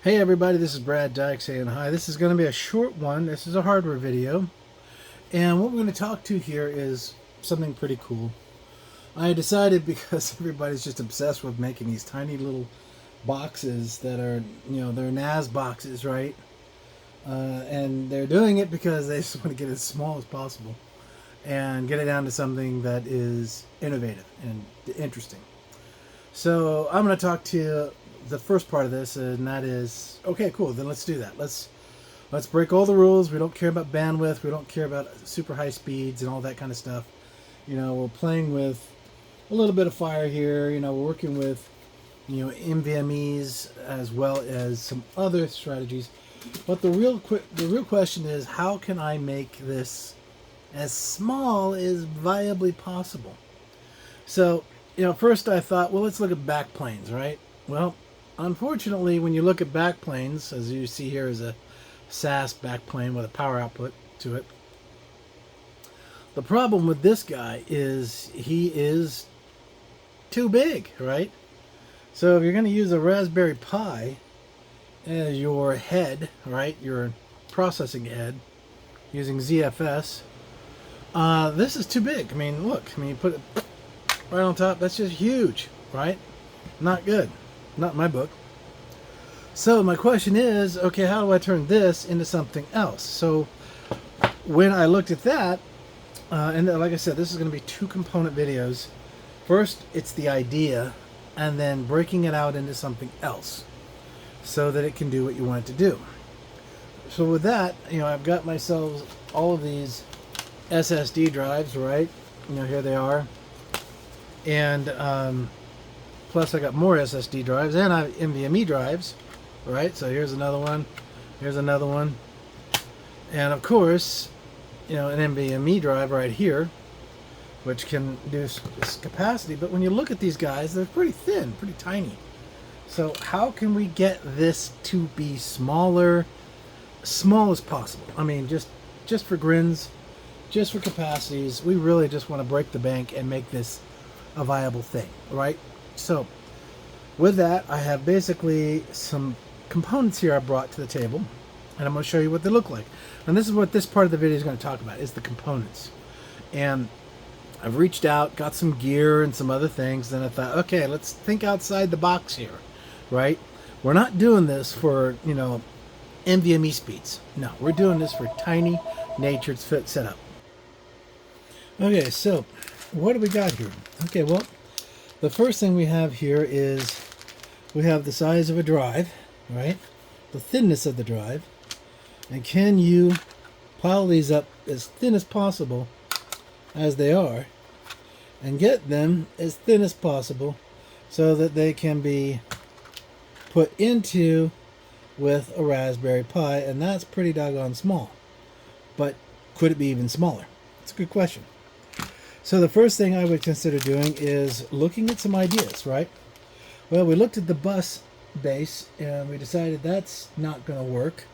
Hey everybody, this is Brad Dyke saying hi. This is going to be a short one. This is a hardware video. And what we're going to talk to here is something pretty cool. I decided because everybody's just obsessed with making these tiny little boxes that are, they're NAS boxes, right? And they're doing it because they just want to get as small as possible and get it down to something that is innovative and interesting. So I'm going to talk to you the first part of this, and that is, okay, cool, then let's do that. Let's break all the rules. We don't care about bandwidth. We don't care about super high speeds and all that kind of stuff. We're playing with a little bit of fire here. We're working with, NVMe's as well as some other strategies. But the real question is, how can I make this as small as viably possible? So, first I thought, well, let's look at backplanes, right? Well, unfortunately, when you look at backplanes, as you see here is a SAS backplane with a power output to it. The problem with this guy is he is too big, right? So if you're going to use a Raspberry Pi as your head, right, your processing head, using ZFS, this is too big. I mean, look, you put it right on top. That's just huge, right? Not good. Not in my book. So my question is, okay, how do I turn this into something else? So when I looked at that, and like I said, this is going to be 2 component videos. First, it's the idea, and then breaking it out into something else so that it can do what you want it to do. So with that, I've got myself all of these SSD drives, right? Here they are. And plus I got more SSD drives, and I have NVMe drives, right? So here's another one, here's another one, and of course, an NVMe drive right here, which can do this capacity. But when you look at these guys, they're pretty thin, pretty tiny. So how can we get this to be small as possible? I mean, just for grins, just for capacities, we really just want to break the bank and make this a viable thing, right? So with that, I have basically some components here I brought to the table, and I'm going to show you what they look like. And this is what this part of the video is going to talk about, is the components. And I've reached out, got some gear and some other things, and I thought, okay, let's think outside the box here, right? We're not doing this for, NVMe speeds. No, we're doing this for tiny natured setup. Okay, so what do we got here? Okay, well, the first thing we have here is we have the size of a drive, right? The thinness of the drive. And can you pile these up as thin as possible as they are and get them as thin as possible so that they can be put into with a Raspberry Pi? And that's pretty doggone small. But could it be even smaller? It's a good question. So the first thing I would consider doing is looking at some ideas, right? Well, we looked at the bus base and we decided that's not going to work.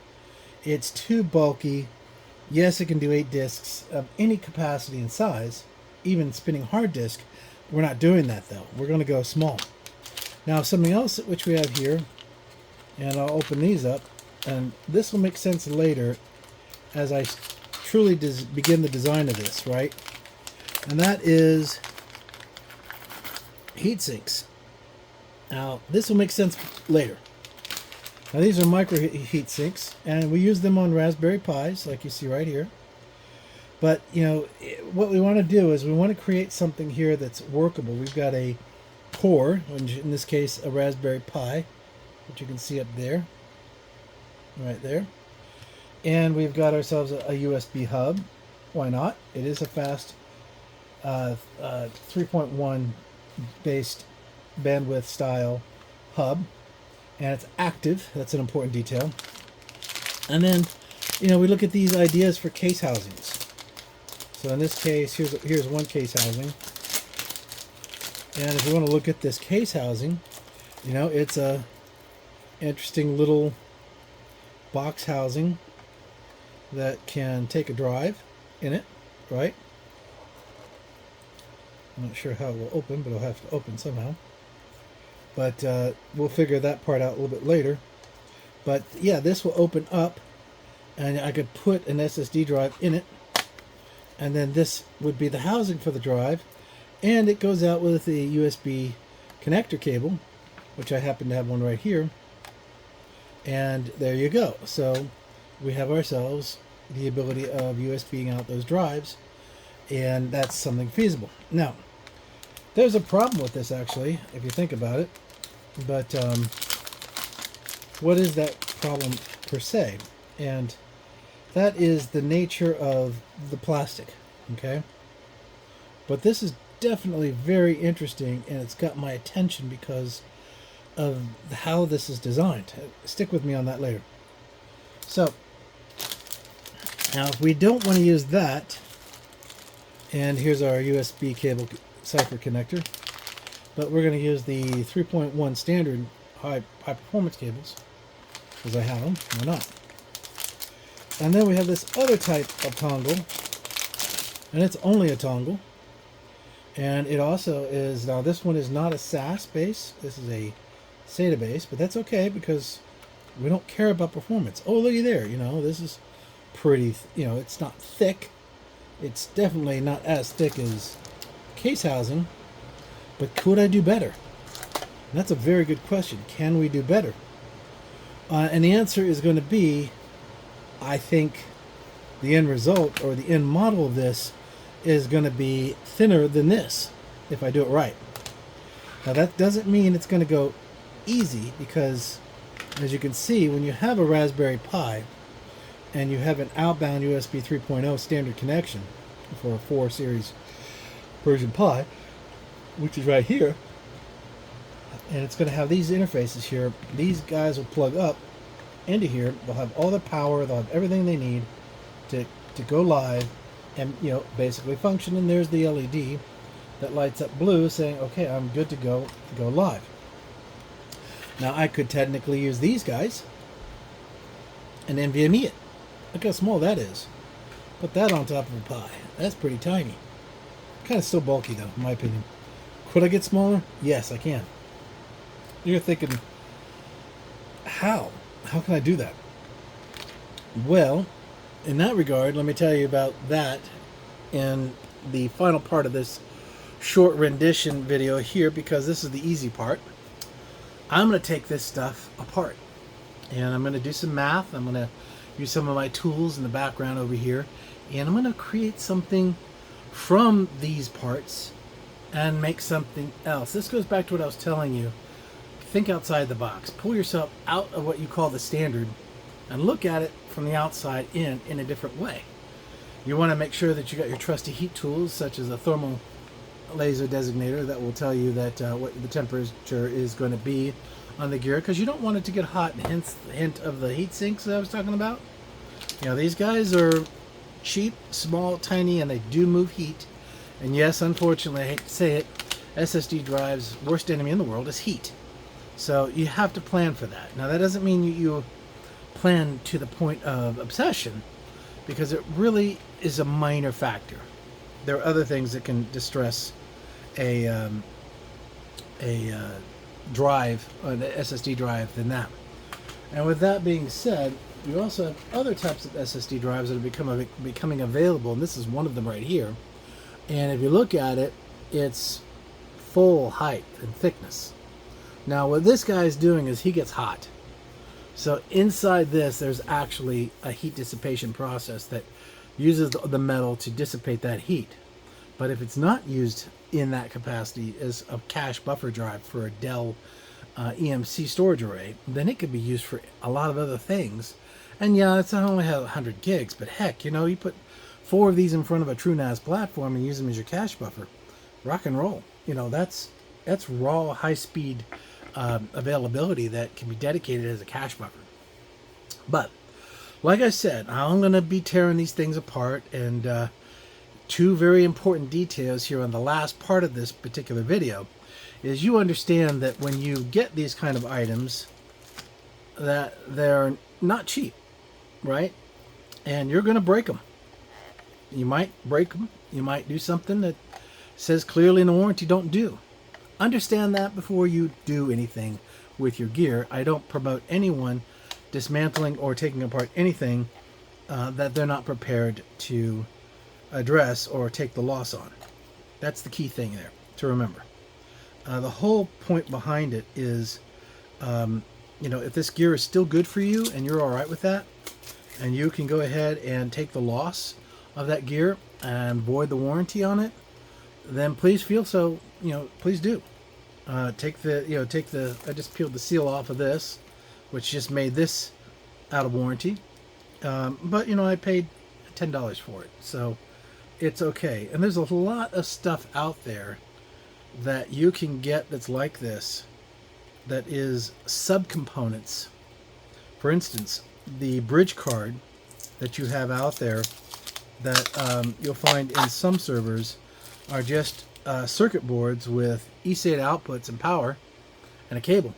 It's too bulky. Yes, it can do 8 disks of any capacity and size, even spinning hard disk. We're not doing that though. We're going to go small. Now something else which we have here, and I'll open these up, and this will make sense later as I truly begin the design of this, right? And that is heat sinks. Now, this will make sense later. Now, these are micro heat sinks, and we use them on Raspberry Pis, like you see right here. But, what we want to do is we want to create something here that's workable. We've got a core, in this case, a Raspberry Pi, which you can see up there, right there. And we've got ourselves a USB hub. Why not? It is a fast 3.1 based bandwidth style hub, and it's active. That's an important detail. And then we look at these ideas for case housings. So in this case, here's one case housing, and if you want to look at this case housing, it's a interesting little box housing that can take a drive in it, right? I'm not sure how it will open, but it'll have to open somehow. But we'll figure that part out a little bit later. But yeah, this will open up, and I could put an SSD drive in it, and then this would be the housing for the drive, and it goes out with a USB connector cable, which I happen to have one right here, and there you go. So we have ourselves the ability of USBing out those drives, and that's something feasible. Now, there's a problem with this, actually, if you think about it, but what is that problem per se? And that is the nature of the plastic, okay? But this is definitely very interesting, and it's got my attention because of how this is designed. Stick with me on that later. So, now if we don't want to use that, and here's our USB cable cipher connector, but we're going to use the 3.1 standard high performance cables, because I have them, why not? And then we have this other type of dongle, and it's only a dongle, and it also is, now this one is not a SAS base, this is a SATA base, but that's okay because we don't care about performance. Oh, looky there, you know, this is pretty, you know, it's not thick, it's definitely not as thick as case housing, but could I do better? And that's a very good question. Can we do better? And the answer is going to be, I think the end result or the end model of this is going to be thinner than this if I do it right. Now that doesn't mean it's going to go easy, because as you can see, when you have a Raspberry Pi and you have an outbound USB 3.0 standard connection for a 4 series version Pi, which is right here, and it's going to have these interfaces here. These guys will plug up into here. They'll have all the power. They'll have everything they need to go live and, you know, basically function. And there's the LED that lights up blue saying, okay, I'm good to go live. Now I could technically use these guys and NVMe it. Look how small that is. Put that on top of a Pi. That's pretty tiny. Kind of still bulky though, in my opinion. Could I get smaller? Yes, I can. You're thinking, how? How can I do that? Well, in that regard, let me tell you about that in the final part of this short rendition video here, because this is the easy part. I'm going to take this stuff apart, and I'm going to do some math. I'm going to use some of my tools in the background over here, and I'm going to create something from these parts and make something else. This goes back to what I was telling you. Think outside the box. Pull yourself out of what you call the standard and look at it from the outside in a different way. You want to make sure that you got your trusty heat tools, such as a thermal laser designator that will tell you that what the temperature is going to be on the gear, because you don't want it to get hot. Hence the hint of the heat sinks that I was talking about. You know, these guys are cheap, small, tiny, and they do move heat. And yes, unfortunately, I hate to say it, SSD drives' worst enemy in the world is heat. So you have to plan for that. Now that doesn't mean you plan to the point of obsession, because it really is a minor factor. There are other things that can distress a drive, an SSD drive, than that. And with that being said, you also have other types of SSD drives that are becoming available, and this is one of them right here. And if you look at it, it's full height and thickness. Now what this guy is doing is he gets hot. So inside this, there's actually a heat dissipation process that uses the metal to dissipate that heat. But if it's not used in that capacity as a cache buffer drive for a Dell EMC storage array, then it could be used for a lot of other things. And yeah, it's not only 100 gigs, but heck, you know, you put 4 of these in front of a true NAS platform and use them as your cache buffer. Rock and roll. You know, that's raw high-speed availability that can be dedicated as a cache buffer. But like I said, I'm going to be tearing these things apart, and 2 very important details here on the last part of this particular video is you understand that when you get these kind of items, that they're not cheap, right? And you're going to break them. You might break them. You might do something that says clearly in the warranty don't do. Understand that before you do anything with your gear. I don't promote anyone dismantling or taking apart anything that they're not prepared to address or take the loss on. That's the key thing there to remember. The whole point behind it is, if this gear is still good for you and you're all right with that, and you can go ahead and take the loss of that gear and void the warranty on it, then please feel so, please do. I just peeled the seal off of this, which just made this out of warranty. But I paid $10 for it, so it's okay. And there's a lot of stuff out there that you can get that's like this, that is subcomponents. For instance, the bridge card that you have out there that you'll find in some servers are just circuit boards with eSATA outputs and power and a cable.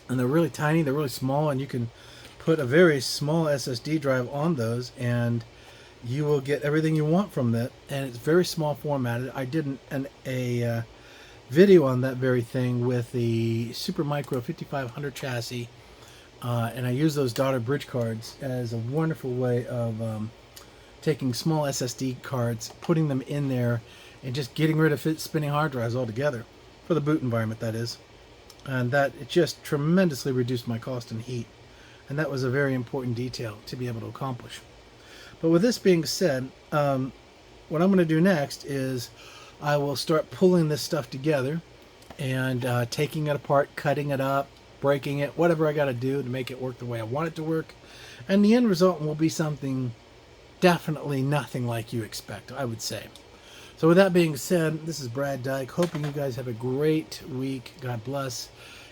And they're really tiny, they're really small, and you can put a very small SSD drive on those and you will get everything you want from that. And it's very small formatted. I did a video on that very thing with the Supermicro 5500 chassis, and I use those dotted bridge cards as a wonderful way of taking small SSD cards, putting them in there, and just getting rid of spinning hard drives altogether, for the boot environment, that is. And that it just tremendously reduced my cost and heat, and that was a very important detail to be able to accomplish. But with this being said, what I'm going to do next is I will start pulling this stuff together and taking it apart, cutting it up, breaking it, whatever I got to do to make it work the way I want it to work. And the end result will be something definitely nothing like you expect, I would say. So with that being said, this is Brad Dyke, hoping you guys have a great week. God bless.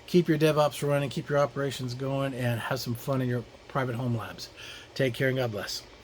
Keep your DevOps running, keep your operations going, and have some fun in your private home labs. Take care and God bless.